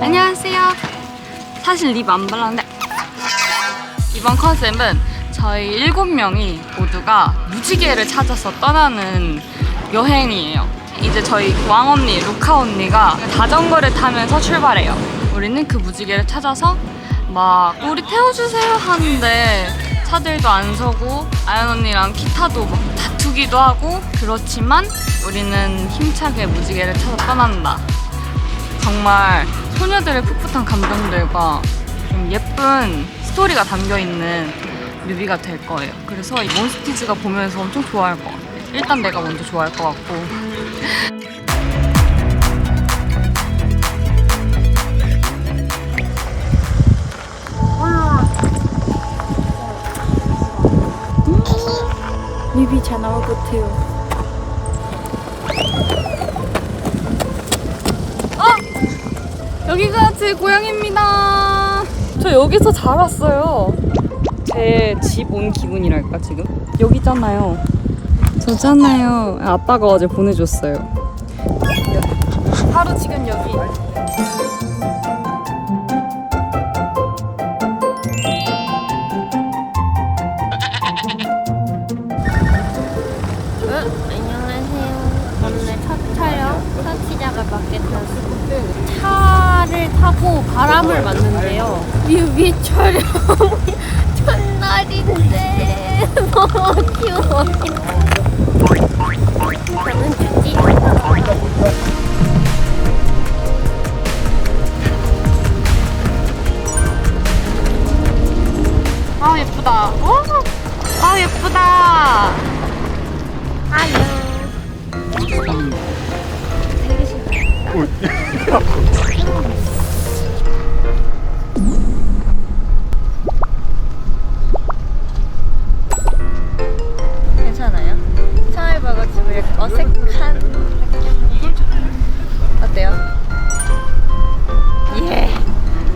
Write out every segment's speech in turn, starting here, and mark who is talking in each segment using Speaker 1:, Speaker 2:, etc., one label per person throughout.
Speaker 1: 안녕하세요. 사실 립 안 발랐는데 이번 컨셉은 저희 7명이 모두가 무지개를 찾아서 떠나는 여행이에요. 이제 저희 왕 언니, 루카 언니가 자전거를 타면서 출발해요. 우리는 그 무지개를 찾아서 막 우리 태워주세요 하는데 차들도 안 서고 아연 언니랑 기타도 막 다투기도 하고 그렇지만 우리는 힘차게 무지개를 찾아 떠난다. 정말 소녀들의 풋풋한 감정들과 좀 예쁜 스토리가 담겨있는 뮤비가 될 거예요. 그래서 이 몬스티즈가 보면서 엄청 좋아할 것 같아요. 일단 내가 먼저 좋아할 것 같고. 뮤비 잘 나올 것 같아요. 여기가 제 고향입니다. 저 여기서 자랐어요. 제 집 온 기분이랄까 지금? 여기잖아요. 저잖아요. 아빠가 어제 보내줬어요. 바로 지금 여기.
Speaker 2: 안녕하세요. 오늘 첫 촬영, 첫 시작을 맡게 되었습니다. 차를 타고 바람을 맞는데요. 뮤비 촬영 첫날인데 너무 귀여워요. 저는 주지.
Speaker 1: 아 예쁘다. 아 예쁘다.
Speaker 2: 안녕. 되게 싫어. 괜찮아요? 처음 해봐가지고 약간 어색한 어때요? 예.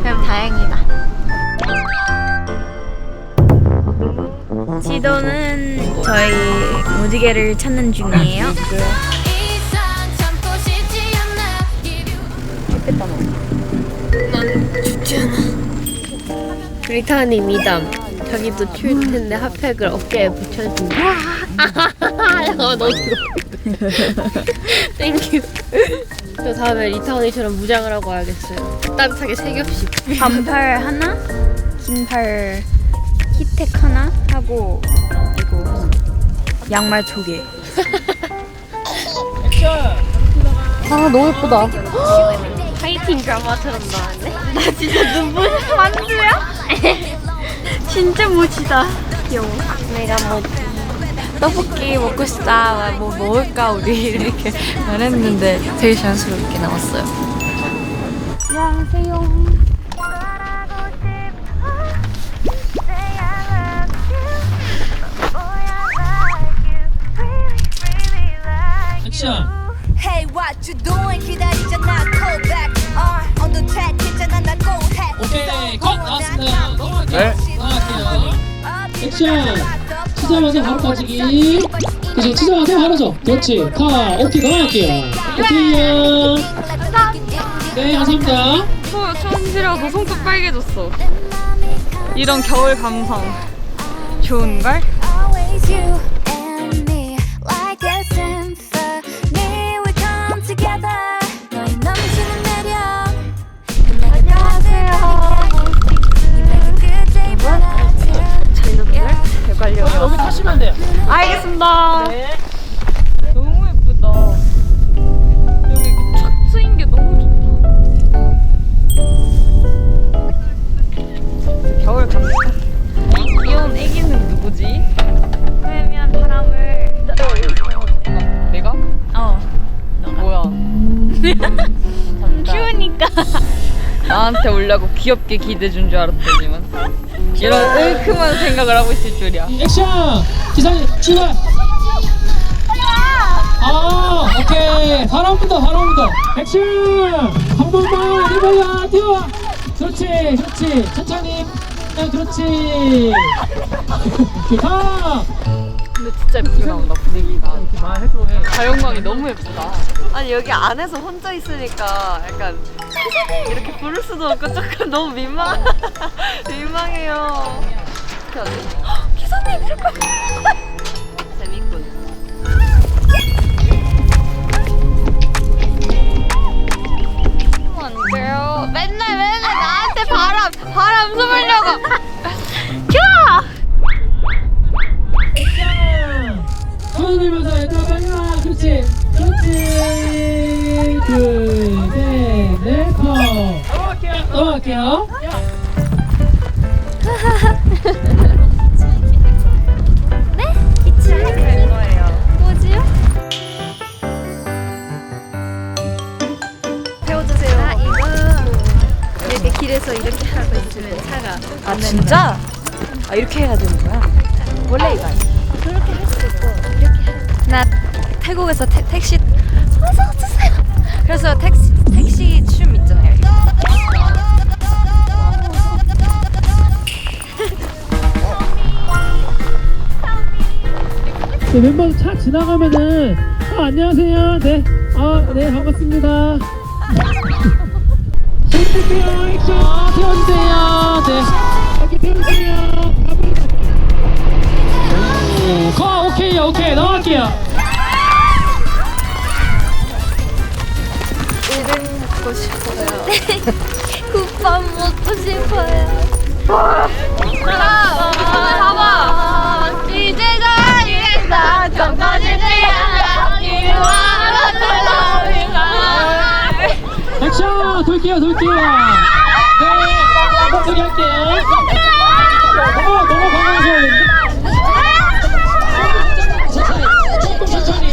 Speaker 2: 그럼 다행이다. 지도는 저희 무지개를 찾는 중이에요.
Speaker 1: 좋겠다 너.
Speaker 2: 난 죽지 않아. 리타니 미담. 자기도 추울 텐데 핫팩을 어깨에 붙여준다. 너무 땡큐. 저 다음에 리타 언니처럼 무장을 하고 와야겠어요. 따뜻하게 3겹씩. 반팔 하나, 긴팔 히텍 하나 하고 이거 양말 2개.
Speaker 1: 아 너무 예쁘다.
Speaker 2: 파이팅 드라마처럼 나왔네. 나 진짜 눈물 만두야? 진짜 멋지다. 귀여워. 내가 뭐 떡볶이 먹고 싶다. 뭐 먹을까 우리 이렇게 말했는데 되게 자연스럽게 나왔어요.
Speaker 1: 안녕하세요.
Speaker 3: 액션!
Speaker 4: Hey, what you doing? 기다리잖아, call back. On the track, 괜찮아, 나 go ahead.
Speaker 3: 오케이, 컷! 나왔습니다. 넘어갈게요. 넘어갈게요. 액션! 치자마자 바로 빠지기. 그치, 치자마자 바로 줘. 그렇지. 컷! 오케이, 넘어갈게요. 오케이요. 네, 감사합니다.
Speaker 1: 천지라 너 손톱 빨개졌어. 이런 겨울 감성 좋은걸?
Speaker 4: Always you and me, like a symphony. We come together. 너의 넘치는 매력. 안녕하세요.
Speaker 3: 여기 타시면 돼요.
Speaker 1: 알겠습니다.
Speaker 3: 네.
Speaker 1: 너무 예쁘다. 여기 착 트인 게 너무 좋다. 겨울 감성. 귀여운 애기는 누구지?
Speaker 2: 그러면 바람을
Speaker 1: 내가? 뭐야?
Speaker 2: 추우니까.
Speaker 1: 나한테 오려고 귀엽게 기대 준 줄 알았더니만 이런 얼큰한 생각을 하고 있을 줄이야.
Speaker 3: 액션! 기사님, 출발! 오케이. 바람부터. 액션! 한 번만 해봐야 뛰어! 그렇지. 천천히. 그렇지. 가!
Speaker 1: 근데 진짜 예쁘게 나온다 분위기가.
Speaker 3: 이렇게 말해도 해.
Speaker 1: 자연광이 너무 예쁘다.
Speaker 5: 아니 여기 안에서 혼자 있으니까 약간 기사님 이렇게 부를 수도 없고 조금 너무 민망해요. 어떻게 하지? 헉, 기사님 이럴 거 재밌군. 안 돼요. 맨날 나한테 바람 쏘으려고. 큐!
Speaker 3: 손들면서 일단 빨리 그렇지 둘셋넷 넘어갈게요.
Speaker 5: 될 거예요. 뭐지요? 배워주세요.
Speaker 2: 아 이거 이렇게 길에서 이렇게 하고 있으면 차가
Speaker 5: 아 진짜? 아 이렇게 해야 되는 거야? 원래 이거 아니야?
Speaker 2: 그렇게 할 수도 있고 이렇게 할
Speaker 5: 나 태국에서 택시 어서 주세요. 그래서 택시 춤 있잖아요.
Speaker 3: 네, 멤버들 차 지나가면은 안녕하세요. 네 반갑습니다. 세워주세요. 액션 세워주세요. 네 이렇게 세워주세요. 오케이 넘어갈게요.
Speaker 2: 이름 먹고 싶어요. 국밥 먹고 싶어요.
Speaker 1: 봐봐. 이제 다 이랬다. 전까지
Speaker 3: 액션 돌게요. 네 소리 할게요. 너무 강하셔요. 천천히.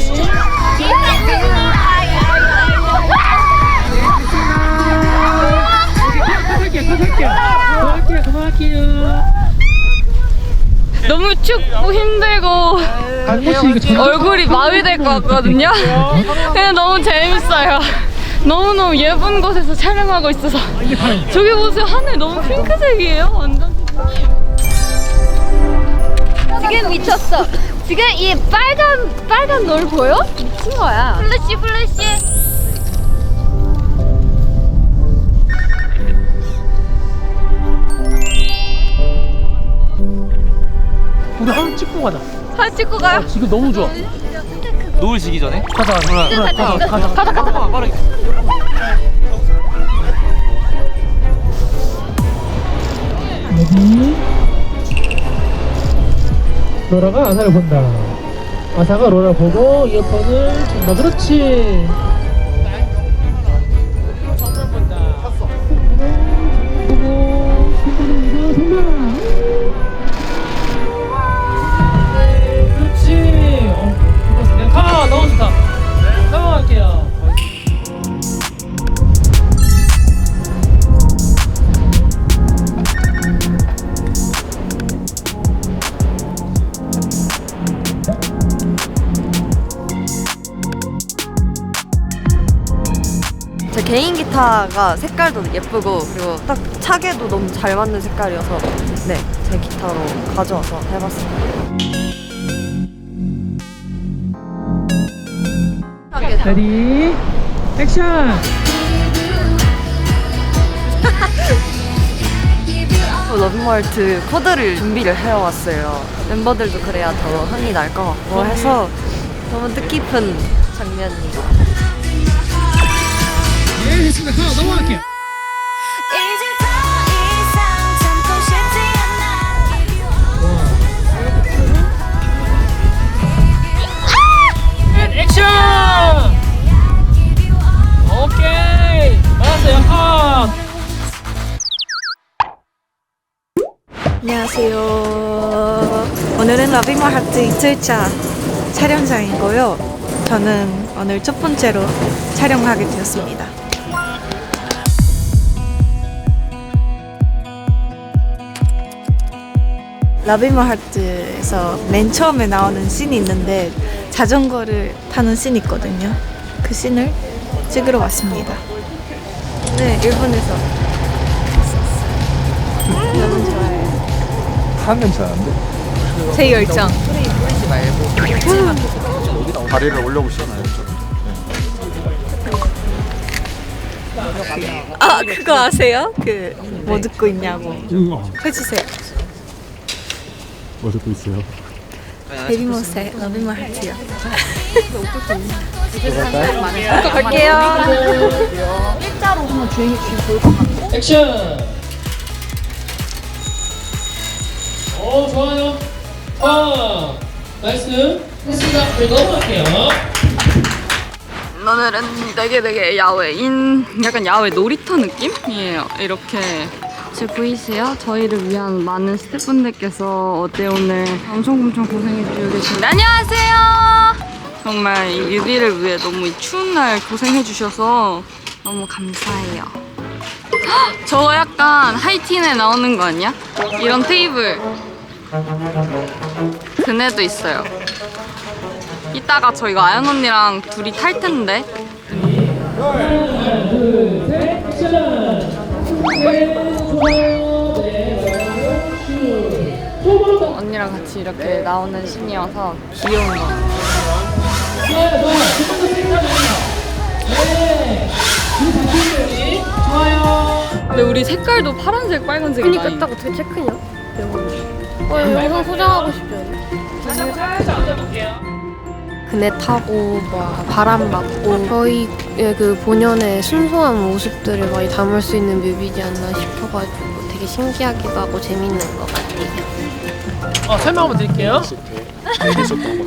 Speaker 3: 그만할게요.
Speaker 1: 너무 춥고 힘들고 얼굴이 마비될 것 같거든요. 근데 너무 재밌어요. 너무너무 예쁜 곳에서 촬영하고 있어서. 저기 보세요. 하늘 너무 핑크색이에요. 완전.
Speaker 2: 지금 미쳤어. 지금 이 빨간 노을 보여? 미친 거야.
Speaker 1: 플래시.
Speaker 3: 우리 하루 찍고 가자.
Speaker 1: 사진 찍고 가요?
Speaker 3: 지금 너무 좋아.
Speaker 6: 노을 지기 전에?
Speaker 3: 가자. 빠르게. 여기 로라가 아사를 본다. 아사가 로라 보고 이어폰을 준다. 그렇지. 그렇지. 너무 좋다. 넘어갈게요.
Speaker 5: 제 개인 기타가 색깔도 예쁘고 그리고 딱 차게도 너무 잘 맞는 색깔이어서 네, 제 기타로 가져와서 해봤습니다.
Speaker 3: 레디 액션.
Speaker 5: 러브마트 코드를 준비를 해왔어요. 멤버들도 그래야 더 흥이 날 것 같고 해서 너무 뜻깊은 장면이에요.
Speaker 3: 네, 됐습니다. 넘어갈게요.
Speaker 4: 이제 더 이상 참고 싶지 않아.
Speaker 3: 액션. 오케이. 맞았어요. 컷.
Speaker 7: 안녕하세요. 오늘은 러빙마 하트 이틀차 촬영장이고요. 저는 오늘 첫 번째로 촬영하게 되었습니다. 러빙마 하트에서 맨 처음에 나오는 씬이 있는데 자전거를 타는 씬이 있거든요. 그 씬을 찍으러 왔습니다. 네, 일본에서 너무 좋아요.
Speaker 6: 한 냄새 나는데?
Speaker 7: 제 열정.
Speaker 8: 하지 말고
Speaker 6: 다리를 올려보시잖아요.
Speaker 7: 아 그거 아세요? 그 뭐 듣고 있냐고 해주세요.
Speaker 6: 뭐 듣고 있어요?
Speaker 7: 베리모스의 Love in My Heart요.
Speaker 2: 갈게요.
Speaker 3: 액션! 오, 좋아요. 나이스. 했습니다. 그리고 넘어갈게요.
Speaker 1: 오늘은 되게 야외인, 약간 야외 놀이터 느낌이에요. 이렇게 지금 보이세요? 저희를 위한 많은 스태프분들께서 어제 오늘 엄청 고생해주고 계신데 안녕하세요! 정말 이 뮤비를 위해 너무 이 추운 날 고생해주셔서 너무 감사해요. 헉! 저거 약간 하이틴에 나오는 거 아니야? 이런 테이블 그네도 있어요. 이따가 저희가 아연 언니랑 둘이 탈 텐데. 언니랑 같이 이렇게 나오는 씬이어서 귀여운 거. 근데 우리 색깔도 파란색, 빨간색.
Speaker 2: 그니까 딱 어떻게 체크냐? 영상 소장하고 싶죠. 그네 타고 막 바람 맞고 저희의 그 본연의 순수한 모습들을 많이 담을 수 있는 뮤비지 않나 싶어가지고 되게 신기하기도 하고 재밌는 것 같아요.
Speaker 3: 설명 한번 드릴게요.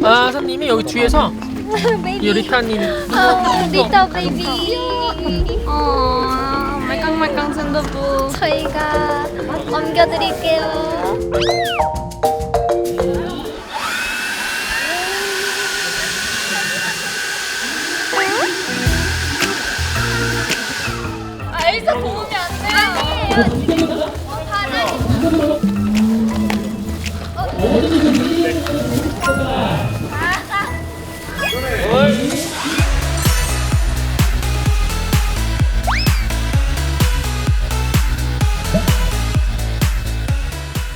Speaker 3: 선님이 여기 뒤에서 이 리타님
Speaker 4: 리터 베이비.
Speaker 1: 말캉말캉 샌드부.
Speaker 4: 저희가 옮겨드릴게요. 엘사 도움이 안 돼요.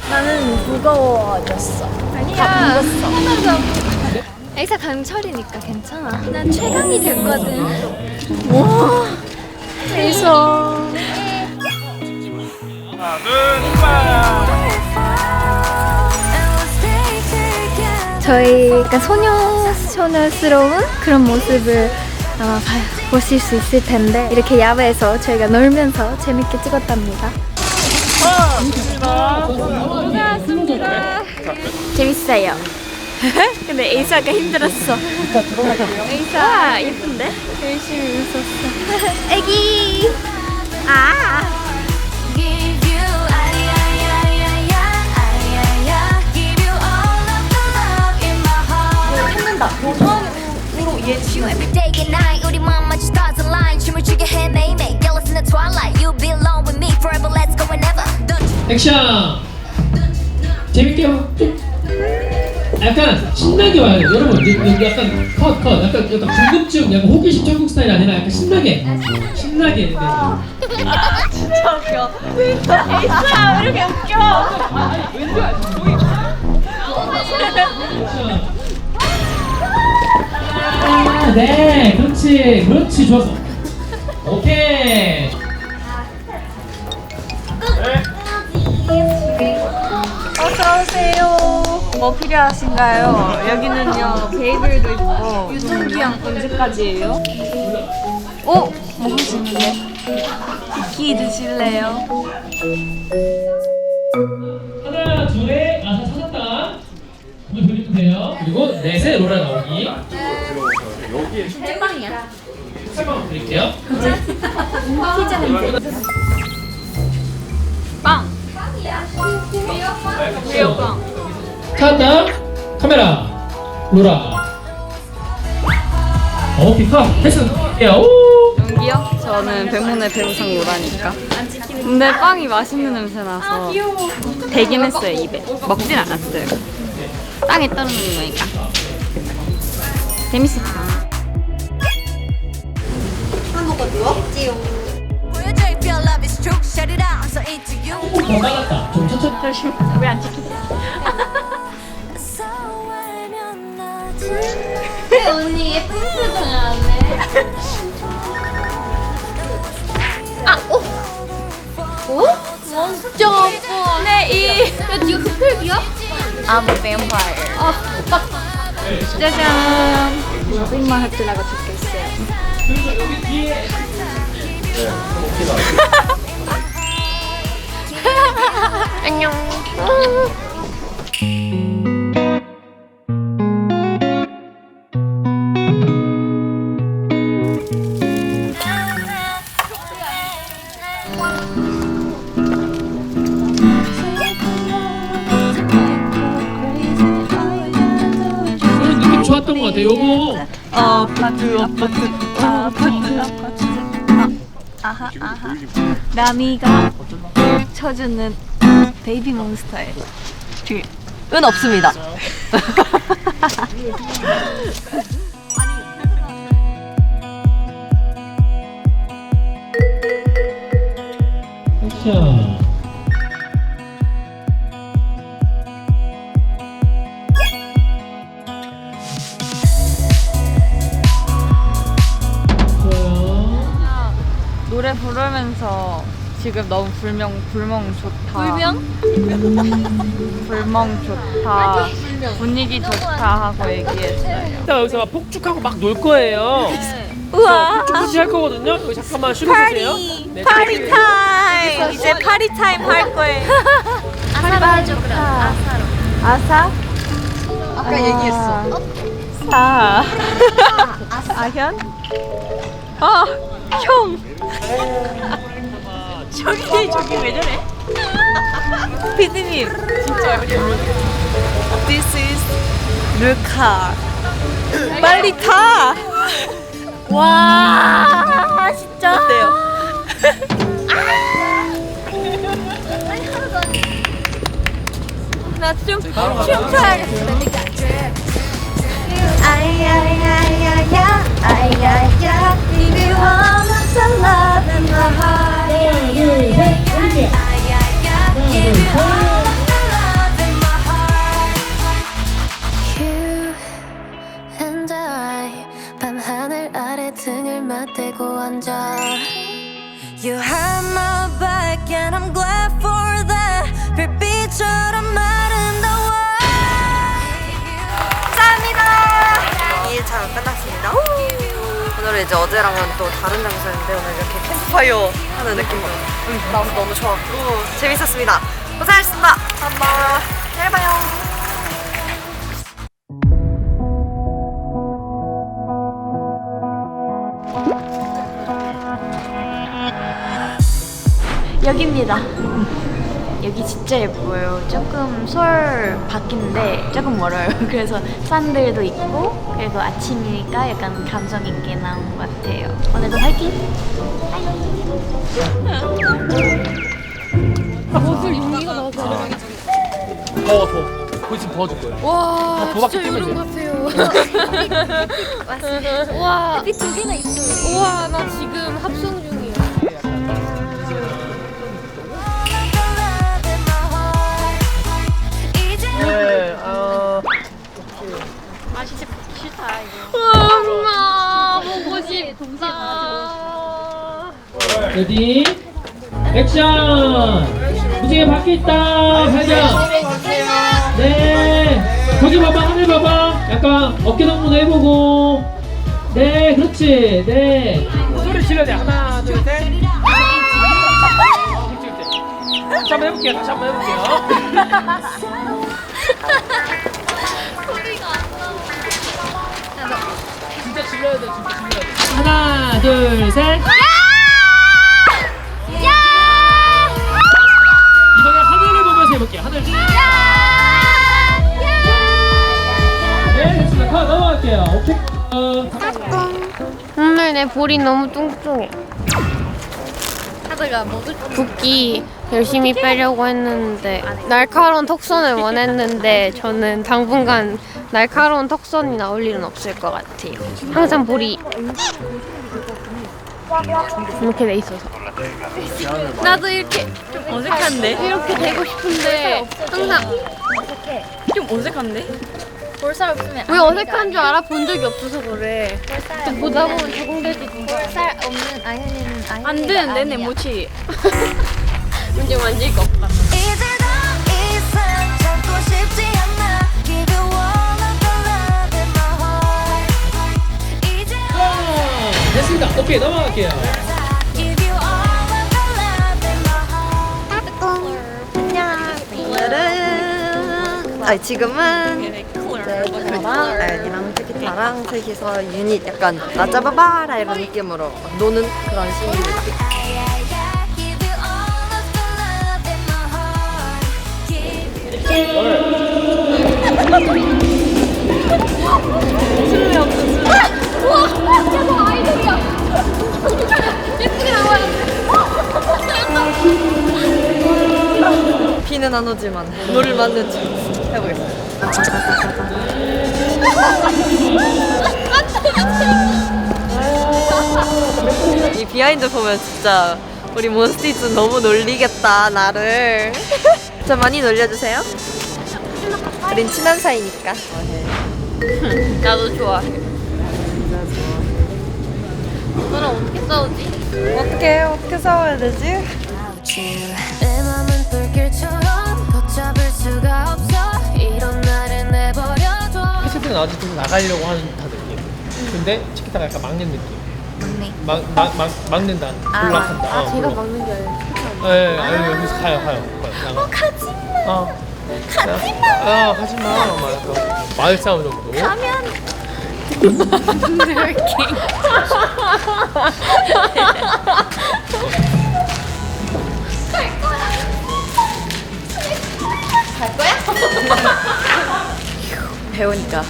Speaker 7: 나는 무거워졌어.
Speaker 4: 아니야. 하나도. 엘사 강철이니까 괜찮아. 난 최강이 됐거든.
Speaker 7: 와, 엘사. 저희 약간 소녀스러운 그런 모습을 아마 보실 수 있을 텐데 이렇게 야외에서 저희가 놀면서 재밌게 찍었답니다. 재밌어요. 근데 에이사가 힘들었어. 에이사 예쁜데? 열심히 웃었어. 애기.
Speaker 4: Give you give you all of the love in my heart.
Speaker 5: 찾는다. 처음으로 이해했지.
Speaker 4: You every day and night 우리 맘마치 stars align 춤을 추게 해 매일매일 Girl it's in the twilight You belong with me forever let's go whenever
Speaker 3: 액션! 재밌게 약간 신나게 와야 돼요. 여러분 약간 컷 약간 궁금증 약간 호기심 천국 스타일 아니라 약간 신나게
Speaker 7: 진짜 웃겨. 에이사 왜 이렇게 웃겨?
Speaker 3: 네 그렇지 좋았어. 오케이.
Speaker 5: 어서오세요. 뭐 필요하신가요? 여기는요, 베이글도 있고. 유통기한 언제까지예요? 뭐 하시는데? 쿠키 드실래요?
Speaker 3: 하나 둘에 찾았다. 한번 돌려주세요. 그리고 넷에 로라 나오기. 찐빵이야. 설명 드릴게요.
Speaker 1: 빵.
Speaker 3: 찾았다. 카메라. 로라. 픽업. 패스.
Speaker 1: 연기요? 저는 백문의 배우상 로라니까. 근데 빵이 맛있는 냄새 나서 대긴 했어요 입에. 먹진 않았어요. 땅에 떨어지는 거니까. 재밌었어.
Speaker 4: 보여줘 if your love is true Shut it out I'm so into you
Speaker 3: 나갔다. 좀 천천히.
Speaker 4: So 외면
Speaker 2: 언니 예쁜 표정을 하네. 아, 오. 오? 진짜 예뻐. 네, 야, 니가 흑혈기야?
Speaker 5: I'm a vampire.
Speaker 2: 아, 막.
Speaker 5: 짜잔. 로빈만 하트라가 적혀있어요.
Speaker 2: 안녕.
Speaker 3: 오늘 느낌 좋았던 것 같아요. 요거
Speaker 5: 라미가 쳐주는 베이비 몬스터의 은 없습니다.
Speaker 3: 액션. 좋아요.
Speaker 1: 노래 부르면서 지금 너무 불멍 좋다. 불멍 좋다. 분위기 좋다 하고 얘기했어요.
Speaker 3: 이따 여기서 막 폭죽하고 막 놀 거예요. 우와. 폭죽 할 거거든요. 여기 잠깐만 쉬어주세요. 네,
Speaker 7: 파리 타임! 이제 파리 타임 할 거예요.
Speaker 2: 아사로 해줘, 그럼. 아사로.
Speaker 5: 아사? 아까 얘기했어. 사. 아현? 형. 저기 왜 저래? 피디님. 진짜 This is 루카. 빨리 타. 와, 진짜. 어때요? 나 좀 춤춰야겠어.
Speaker 4: 아야야야야 아야야 If you want some love in my heart 아야야 If you want some love in my heart You and I 밤하늘 아래 등을 맞대고 앉아 You had my back and I'm glad for that 별빛처럼 아름다워
Speaker 5: 이 촬영 끝났습니다. 오늘은 이제 어제랑은 또 다른 장소였는데 오늘 이렇게 캠프파이어 하는 느낌으로 나와서 너무 좋았고 재밌었습니다. 고생하셨습니다. 감사합니다. 내일 봐요.
Speaker 2: 여기입니다. 여기 진짜 예뻐요. 조금 서울 밖인데 조금 멀어요. 그래서 산들도 있고 그리고 아침이니까 약간 감성 있게 나온 것 같아요. 오늘도 화이팅! 옷을 용기가 나와서
Speaker 3: 더. 거기 지금 더 줄 거예요.
Speaker 2: 와
Speaker 3: 도박기
Speaker 2: 진짜 이런
Speaker 3: 때문에.
Speaker 2: 것 같아요. 와 햇빛 두 개나 있어요. 우와 나 지금 합성 중이야.
Speaker 3: 네,
Speaker 2: 엄마 보고 싶다.
Speaker 3: 레디 액션. 무지개 밖에 있다. 가자. 네. 거기 봐봐. 하늘 봐봐. 약간 어깨 동무도 해보고. 네, 그렇지. 네. 소리 질러야 돼. 하나, 둘, 셋. 다시 한번 해볼게요. 다시 한번 해볼게요. 진짜 질러야 돼. 진짜 질러야 돼. 하나, 둘, 셋. 이번에 하늘을 보면서 해볼게요. 하늘. 네, 됐습니다. 가 넘어갈게요. 오케이.
Speaker 2: 오늘 내 볼이 너무 뚱뚱해. 하다가 붓기 열심히 빼려고 했는데 날카로운 턱선을 원했는데 저는 당분간 날카로운 턱선이 나올 일은 없을 것 같아요. 항상 볼이 이렇게 돼 있어서 나도 이렇게 좀 어색한데? 이렇게 되고 싶은데 항상 좀 어색한데? 볼 사람 없으면 왜 어색한 줄 알아? 본 적이 없어서 그래. 또 보다 보면 적응될 수도 있어.
Speaker 8: 살 없는 아연이는
Speaker 2: 안 되는데 내 모치. 문제 만질 거 없다.
Speaker 4: 이제 더 이상 참고 싶지 않아 Give you all of the love in my heart 이제
Speaker 3: 됐습니다. 오케이 넘어갈게요.
Speaker 4: Give you all of the love in my heart
Speaker 5: 오늘은 아니 지금은 저랑 아연이랑 티키타랑 셋이서 유닛 약간 나 잡아봐라 이런 느낌으로 막 노는 그런 씬입니다.
Speaker 4: Give you all of the love in my heart Give
Speaker 5: 비는 안 오지만 물을 맞는 중 해보겠습니다. 이 비하인드 보면 진짜 우리 몬스티즈 너무 놀리겠다 나를. 저 많이 놀려주세요. 우린 친한 사이니까.
Speaker 2: 나도 좋아해. 너랑 어떻게 싸우지?
Speaker 5: 어떻게 싸워야 되지?
Speaker 4: 내 맘은 불길처럼 걷잡을 수가 없어 이런 나를 내버려둬
Speaker 3: 캐스팅은 어쨌든 나가려고 하는 듯한 느낌. 근데 치키타가 약간 막는 느낌. 막는다. 블락한다.
Speaker 2: 제가 막는 게 아니라.
Speaker 3: 네, 아니 여기서 가요. 가지마. 가지마. 가지마. 맞아. 마을 싸움 정도.
Speaker 5: 배우니까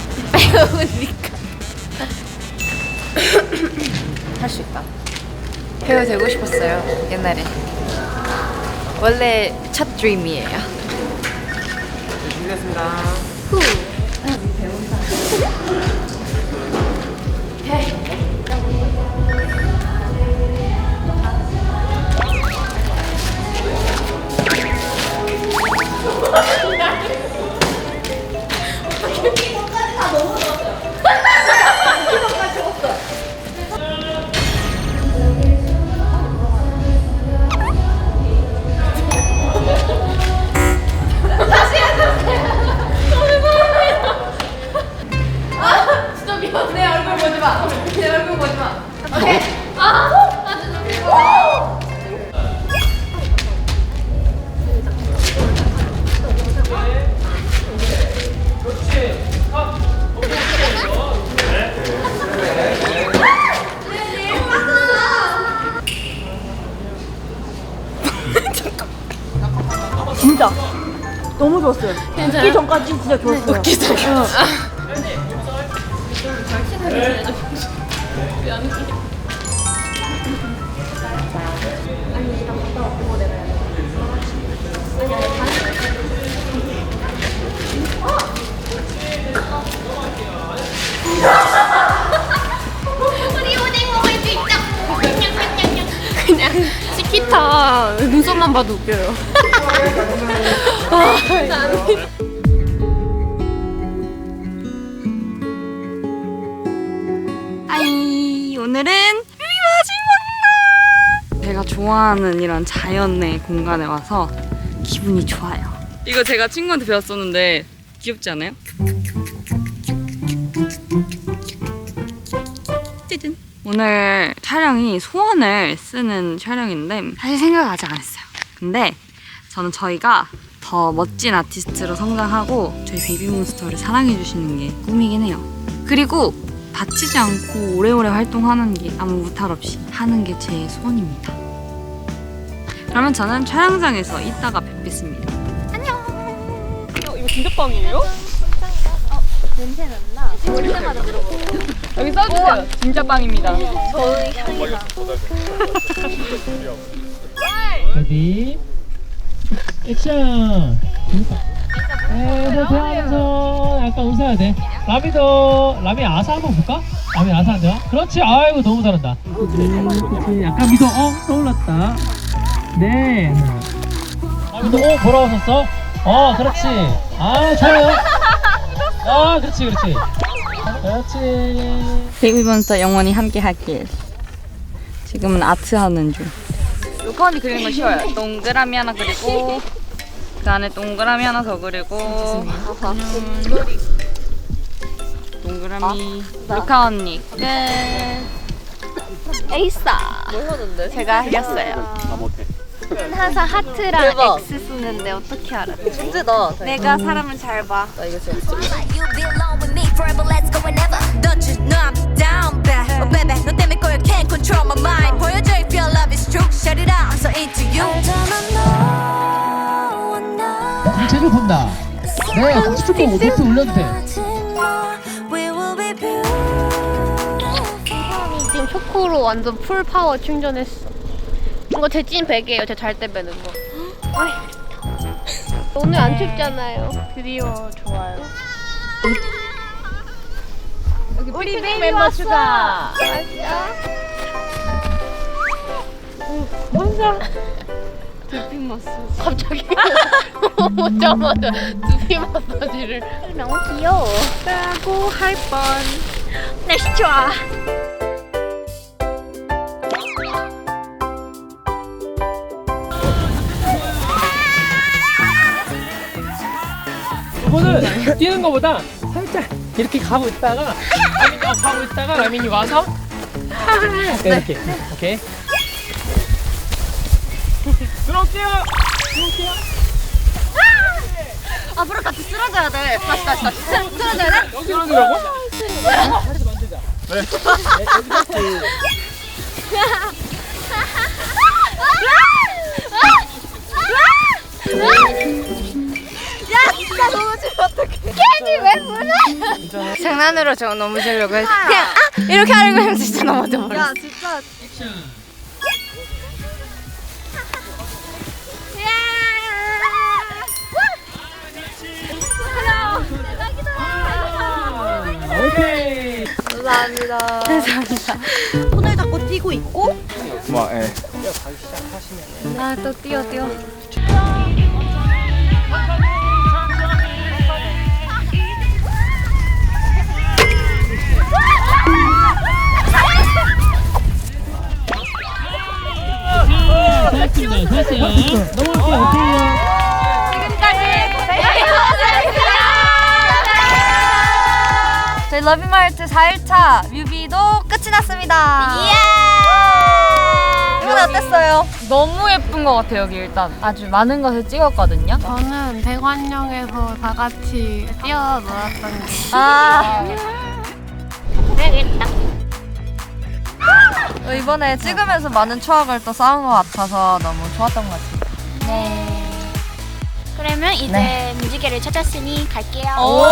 Speaker 5: 할 수 있다. 배우 되고 싶었어요 옛날에. 원래 첫 드림이에요.
Speaker 7: 진짜 너무 좋았어요. 웃기 전까지 진짜 좋았어요. 웃기 전.
Speaker 2: 그냥 치키타 눈썹만 봐도 웃겨요.
Speaker 1: 아이 오늘은 뮤비 마지막 날. 제가 좋아하는 이런 자연의 공간에 와서 기분이 좋아요. 이거 제가 친구한테 배웠었는데 귀엽지 않아요? 짜잔. 오늘 촬영이 소원을 쓰는 촬영인데 사실 생각 아직 안 했어요. 근데 저는 저희가 더 멋진 아티스트로 성장하고 저희 베이비몬스터를 사랑해주시는 게 꿈이긴 해요. 그리고 다치지 않고 오래오래 활동하는 게 아무 무탈 없이 하는 게 제 소원입니다. 그러면 저는 촬영장에서 이따가 뵙겠습니다. 안녕. 이거 진짜빵이에요?
Speaker 2: 냄새 난다. 볼 때마다 물어보고.
Speaker 1: 여기 써주세요. 진짜빵입니다.
Speaker 3: 레디 액션. 네, 대하면서 약간 웃어야 돼. 라미 아사 한번 볼까? 라미 아사 안 돼요? 그렇지. 아이고 너무 잘한다. 그렇지. 약간 미소 떠올랐다. 네. 미소 돌아오셨어? 그렇지. 아 좋아요. 아, 그렇지, 그렇지. 그렇지.
Speaker 1: 베이비몬스터 영원히 함께 할게. 지금은 아트 하는 중. 요거 언니 그리는 거 쉬워요. 동그라미 하나 그리고 그 안에 동그라미 하나 더 그리고 동그라미. 루카 언니 끝.
Speaker 2: 에이싸.
Speaker 5: 뭘 하는데?
Speaker 2: 제가 이겼어요.
Speaker 6: 나 못해.
Speaker 2: 항상 하트랑
Speaker 5: 대박.
Speaker 2: X 쓰는데 어떻게 알았지?
Speaker 5: 천재다.
Speaker 2: 내가 사람을 잘 봐.
Speaker 5: 나 이거 진짜.
Speaker 4: You be alone with me forever, let's go whenever. Don't you know I'm down bad? Oh baby, 너 때문에 꼴 can't control my mind. 보여줘 if your love is true. Shut it out, I'm so into you.
Speaker 3: 공채를 본다. 네, 공채 조금 노트 올려도 돼.
Speaker 4: We will be beautiful.
Speaker 2: 지금 초코로 완전 풀 파워 충전했어. 이거 제 찐 베개예요. 제 잘 때 베는 거. 오늘 안 춥잖아요. 드디어 좋아요. 우리 멤버 추가. 혼자 두피 마사지. 갑자기 오자마자 두피 마사지를. 너무 귀여워. 라고 할 뻔. 날씨 좋아.
Speaker 3: 이거는 뛰는 거보다 살짝 이렇게 가고 있다가 라민이가 가고 있다가 라민이 와서 이렇게. 오케이. 들어올게요.
Speaker 2: 앞으로 같이 쓰러져야 돼. 다시. 쓰러져야 돼?
Speaker 3: 여기 들어오라고? 다시 만들자.
Speaker 2: 장난으로 저 넘으시려고 했어. 그냥 이렇게 하려고 했는데 진짜 넘어져 버렸어.
Speaker 5: 야 진짜.
Speaker 3: 오케이.
Speaker 5: 감사합니다.
Speaker 2: 손을 잡고 뛰고 있고.
Speaker 6: 뭐, 예.
Speaker 2: 아 또 뛰어.
Speaker 3: 잘했습니다. 됐어요. 넘어갈게요. 오케이요.
Speaker 5: 저희 러비마을트 4일차 뮤비도 끝이 났습니다. 이건 어땠어요?
Speaker 1: 너무 예쁜 것 같아요. 여기 일단 아주 많은 것을 찍었거든요.
Speaker 2: 저는 대관령에서 다 같이 뛰어놀았던 게.
Speaker 5: 아
Speaker 2: 되겠다.
Speaker 5: 이번에 찍으면서 많은 추억을 또 쌓은 것 같아서 너무 좋았던 것 같아요.
Speaker 8: 그러면 이제 뮤지컬을 찾았으니 갈게요.
Speaker 5: 오!